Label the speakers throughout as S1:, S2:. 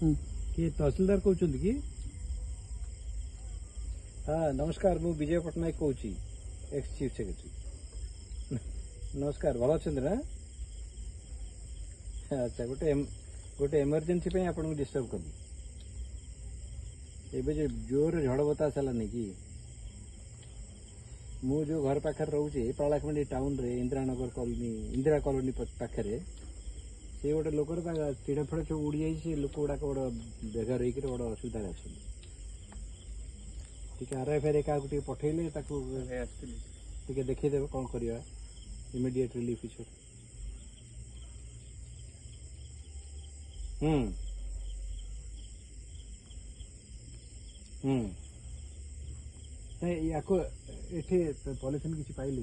S1: कि तहसीलदार कहते कि हाँ नमस्कार मु विजय पट्टनायक कहूँ एक्स चीफ सेक्रेटरी नमस्कार भल अच्छा ना अच्छा गोटे गोटे इमरजेंसी आपको डिस्टर्ब कली एवं जो जोर झड़ बता सारानी कि मु जो घर पाखे रोचे पालाखंडी टाउन रे इंदिरानगर कॉलोनी इंदिरा कॉलोनी पाखे से गोटे लोकर चिड़ा फड़ सब उड़ी जाए लोक गुड़ाक बड़ बेघर होकर बड़ असुविधा अच्छे आरएफआई क्या पठेले देखदेव कौन करवा इमिडिएट रिलीफ इश्यू ये पॉलिथिन किसी पाइले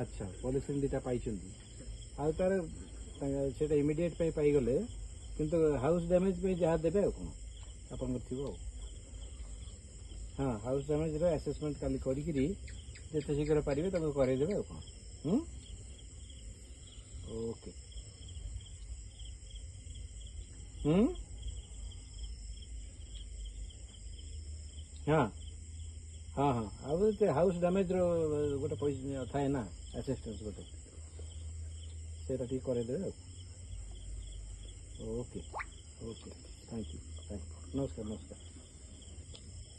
S1: अच्छा पॉलिथिन दीटा पाई आ तार से इमिडिएट पाईगले किंतु हाउस डैमेज जहाँ देवे कौन आप हाँ हाउस डैमेज असेसमेंट काली करी जिते शीघ्र पारे करदेवे कौन ओके हाँ हाँ हाँ आ हाउस डैमेज रोटे पैसा थाए ना असिस्टेंस गोटे से करदेवे ओके ओके थैंक यू नमस्कार नमस्कार।